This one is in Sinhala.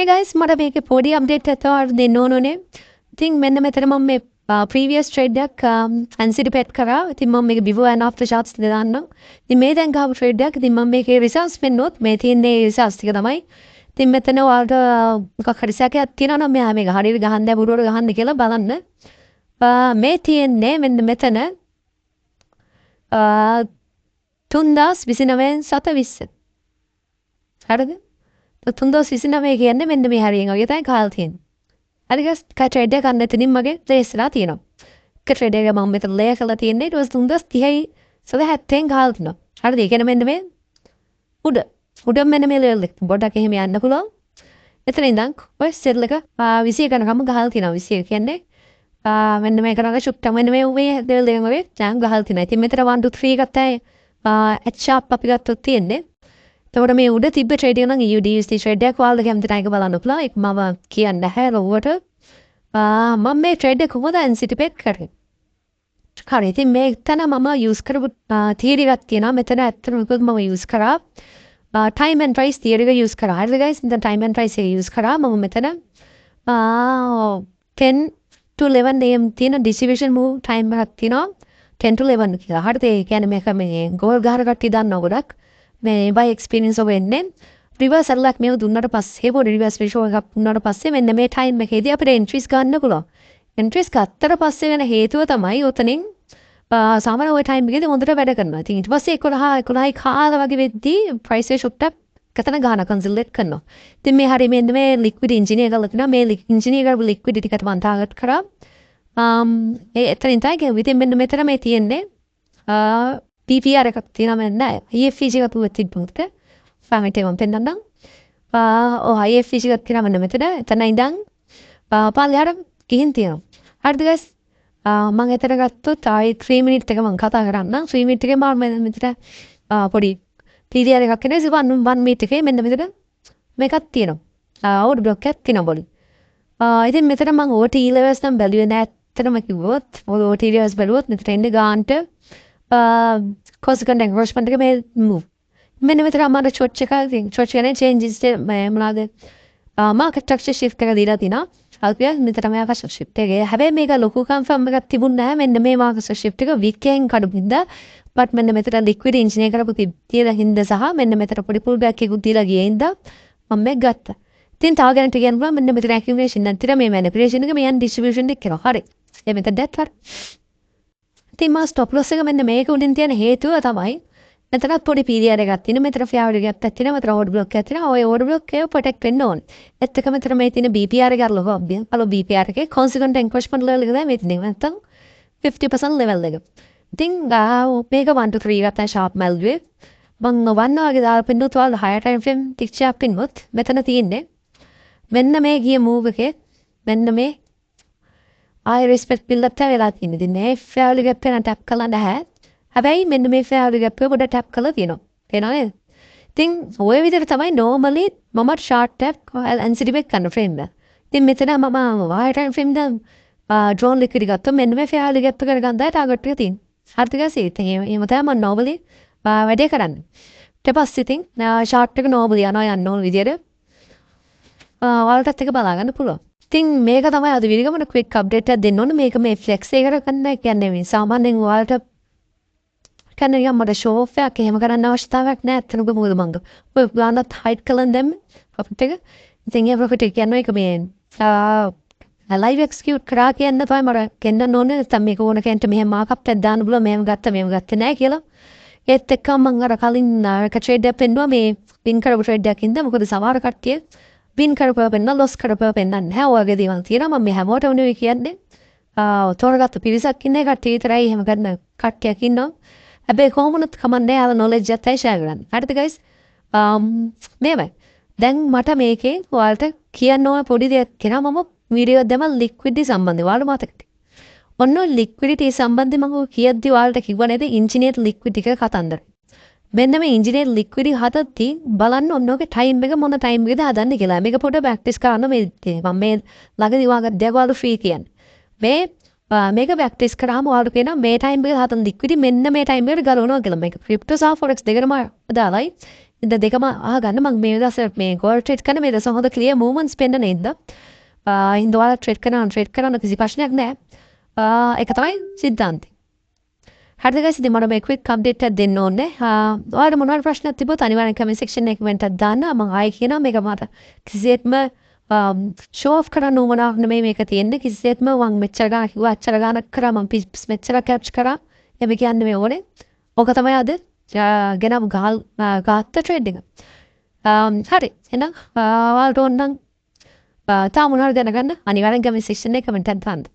හරි guys මට මේකේ පොඩි අප්ඩේට් එකක් තමයි දෙන්න ඕනේ. ඉතින් මෙන්න මෙතන මම මේ previous trade එකක් anticipate කරා. ඉතින් මම මේක before and after charts දාන්නම්. ඉතින් මේ දැන් ගාපු trade එකක්. ඉතින් මම මේකේ results පෙන්නොත් මේ තියෙන්නේ results ටික තමයි. ඉතින් මෙතන ඔයාලට මොකක් හරි සැකයක් තියෙනවා නම් මෙයා මේක හරියට ගහන්න බැරුවට ගහන්න කියලා බලන්න. මේ තියෙන්නේ මෙන්න මෙතන 3029 720. හරිද? 3029 කියන්නේ මෙන්න මේ හරියෙන් වගේ තමයි කාල් තියෙන්නේ. හරි guys, trade එක ගන්න එතනින් මගේ place ලා තියෙනවා. trade එක මම මෙතන layer කරලා තියෙන්නේ ඊට පස්සේ 3030යි 70න් කාල් තියෙනවා. හරිද? ඒ කියන්නේ මෙන්න මේ උඩ මෙන්න මේ layer එක පොඩ්ඩක් එහෙම යන්න පුළුවන්. එතන ඉඳන් ඔය සෙල් එක 20 ගණකම ගහලා තියෙනවා. 20 කියන්නේ මෙන්න මේක නග චුට්ට මෙන්න මේ layer එක වගේ දැන් ගහලා තියෙනවා. ඉතින් මෙතන 1 2 3 ගත්තයි H sharp අපි ගත්තොත් තියෙන්නේ. එතකොට මේ උඩ තිබ්බ trade එක නම් USD trade එකක් ඔයාලට කැමති නම් ඒක බලන්න පුළුවන්. ඒක මම කියන්නේ නැහැ ලොවට. මම මේ trade එක කොහොමද anticipate කරේ? හරි. ඉතින් මේකතන මම use කරපු theory එකක් තියෙනවා. මෙතන ඇත්තටම මොකද මම use කරා time and price theory එක use කරා. හරිද guys? දැන් time and price එක use කරා. මම මෙතන 10 to 11 am තියෙන distribution move time එකක් තියෙනවා. 10 to 11 කියලා. හරිද? ඒ කියන්නේ මේක මේ goal ගහන කට්ටිය දන්නවා ගොඩක්. මේ by experience ඔබ එන්නේ reversal එකක් මේව දුන්නාට පස්සේ පොඩි reverse ratio එකක් දුන්නාට පස්සේ මෙන්න මේ time එකේදී අපිට entries ගන්න පුළුවන්. entries ගත්තට පස්සේ වෙන හේතුව තමයි උතනින් සාමාන්‍ය ওই time එකේදී හොඳට වැඩ කරනවා. ඉතින් ඊට පස්සේ 11යි කාලා වගේ වෙද්දී price ratio ටක් කතන ගන්න consolidate කරනවා. ඉතින් මේ හරිය මෙන්න මේ liquid engineer කරලා තිනවා. මේ engineer කරපු liquidity එකට මම target කරා. ඒ එතනින් තමයි ගෙවුවේ. ඉතින් මෙන්න මෙතන මේ තියෙන්නේ PPR එකක් තියෙනවා මම නෑ. IFEG එකක් තිබ්බොත් ෆාමිට මම පෙන්නන්නම්. IFEG එකක් තියෙනවා මෙන්න මෙතන. එතන ඉඳන් පාලයට ගිහින් තියෙනවා. හරිද guys? මම එතන ගත්තොත් ආයි 3 minute එක මම කතා කරන්නම්. 3 minute එකේ මම මෙතන පොඩි PPR එකක් එනවා. 1 minute එකේ මෙන්න මෙතන මේකක් තියෙනවා. order block එකක් තියෙනවා බොලි. ඉතින් මෙතන මම OT levels නම් බැලුවේ නෑ. ඇත්තටම කිව්වොත් OT levels බැලුවොත් මෙතන ඉන්නේ ගාන්ට consequent encroachment එක මේ move. මෙන්න මෙතන අමාරු short එක තියෙන. short කියන්නේ changes මොනවාද? market structure shift එක දීලා තිනා. හරිද? මෙතන මේ අවශ්‍ය shift එක. හැබැයි මේක ලොකු confirm එකක් තිබුණ නැහැ. මෙන්න මේ market shift එක week එකෙන් කඩුපින්ද. but මෙන්න මෙතන liquid engineer කරපු තියලා හින්දා සහ මෙන්න මෙතන පොඩි pull back එකකුත් දීලා ගියේ ඉඳා මම මේක ගත්තා. ඉතින් තව ගැනට කියන්න පුළුවන් මෙන්න මෙතන accumulation නැතිර මේ manipulation එක මේ distribution එක කරනවා. හරි. ඒ මෙතන දැක්කත් ඉතින් මා stop loss එක මෙන්න මේක උඩින් තියෙන හේතුව තමයි මෙතනත් පොඩි PDR එකක් තියෙන මෙතන fair value gap එකක් තියෙන මෙතන order block එකක් තියෙන ඔය order block එක protect වෙන්න ඕනේ. ඒත් එක මෙතන මේ තියෙන BPR එක අරලව අලෝ BPR එකේ consequent encroachment level එක තමයි මේ තියෙන්නේ. නැත්තම් 50% level එක. ඉතින් මේක 1 to 3 ගත්තා sharp value මම වන්නවා වගේ දාලා පින්නොත් ඔයාලා higher time frame picture එකක් පින්නොත් මෙතන තියෙන්නේ මෙන්න මේ ගිය move එකේ මෙන්න මේ I respect build up වෙලා තියෙනවා. ඉතින් මේ fair value gap එක tap කළා නැහැ. හැබැයි මෙන්න මේ fair value gap එක පොඩ tap කළා තියෙනවා. තේරෙනව නේද? ඉතින් ඔය විදිහට තමයි normally මම short tap anticipate කරන frame එක. ඉතින් මෙතන මම wire time frame දැන් drone liquid ගත්තා මෙන්න මේ fair value gap එක ගන්නදා target එක තියෙනවා. හරිද guys? ඉතින් එහෙම තමයි මම normally වැඩේ කරන්නේ. ඊට පස්සේ ඉතින් short එක normally යනවා යන්න ඕන විදිහට ඔයාලටත් එක බලා ගන්න පුළුවන්. ඉතින් මේක තමයි අද වීඩියෝකට quick update එකක් දෙන්න ඕනේ. මේක මේ flex එකකට ගන්න කියන්නේ මේ සාමාන්‍යයෙන් ඔයාලට කන්න නිකන් මට show off එකක් එහෙම කරන්න අවශ්‍යතාවයක් නැහැ. අතන මොකද මං ඔය ගානත් hide කළන් දැම්ම profit එක. ඉතින් ඒ profit එක කියන්නේ ඒක මේ live execute කරා කියන්න තමයි මට කියන්න ඕනේ. නැත්නම් මේක ඕන කෙනෙක්ට මෙහෙම markup එකක් දාන්න බුල මෙහෙම ගත්තේ නැහැ කියලා. ඒත් එක්කම මං අර කලින් trade එකක් පෙන්නුවා මේ win කරපු trade එකක් ඉඳලා මොකද සමහර කට්ටිය win කරපුවා පෙන්න loss කරපුවා පෙන්නන්නේ නැහැ. ඔයගේ දේවල් තියෙනවා. මම මේ හැමෝටම නෙවෙයි කියන්නේ. තෝරගත්ත පිරිසක් ඉන්නේ කට්ටිය විතරයි එහෙම කරන කට්ටියක් ඉන්නවා. හැබැයි කොහොමුණත් කමන්නේ යාල knowledge එකත් share කරන්න. හරිද guys? මේවයි. දැන් මට මේකේ ඔයාලට කියන්න ඕන පොඩි දෙයක් කියනවා. මම වීඩියෝ එක දැම්ම liquidity සම්බන්ධව. ඔයාලා මතකද? ඔන්න liquidity සම්බන්ධව මම කියද්දි ඔයාලට කිව්වා නේද engineered liquidity එක කතන්දර. මෙන්න මේ engineered liquidity හදද්දී බලන්න ඔන්න ඔගේ time එක මොන time එකද හදන්නේ කියලා. මේක පොඩ practice කරන්න මේ මම මේ ළඟදී වාගත් දෙයක් ඔයාලට free කියන්නේ. මේක practice කරාම ඔයාලට කියනවා මේ time එක හදන liquidity මෙන්න මේ time එකට ගලවනවා කියලා. මේක crypto සහ forex දෙකම දාලායි ඉතින් දෙකම අහගන්න මම මේ දවස්වල මේ ගෝල් ට්‍රේඩ් කරන මේ දවස්වල හොඳ ක්ලියර් මූව්මන්ට්ස් පෙන්නන ඉඳ ඉතින් ඔයාලා ට්‍රේඩ් කරන කිසි ප්‍රශ්නයක් නැහැ. ඒක තමයි සිද්ධාන්තය. හරිද guys ඉතින් මම මේ quick update එකක් දෙන්න ඕනේ. ඔයාලට මොනවාරි ප්‍රශ්නයක් තිබුණොත් අනිවාර්යෙන් comment section එකේ comment එකක් දාන්න. මම ආයෙ කියනවා මේක මට කිසිසේත්ම show off කරන්න උවමනාවක් නෙමෙයි මේක තියෙන්නේ. කිසිසේත්ම මම මෙච්චර ගානක් කිව්වා අච්චර ගානක් කරා මම මෙච්චර capture කරා. එහෙම කියන්නේ මේ ඕනේ. ඕක තමයි අද ගෙනම ගාත්ත ට්‍රේඩ් එක. හරි එහෙනම් ඔයාලට ඕන නම් තාම මොනවද දැනගන්න අනිවාර්යෙන් comment section එකේ comment එකක් දාන්න.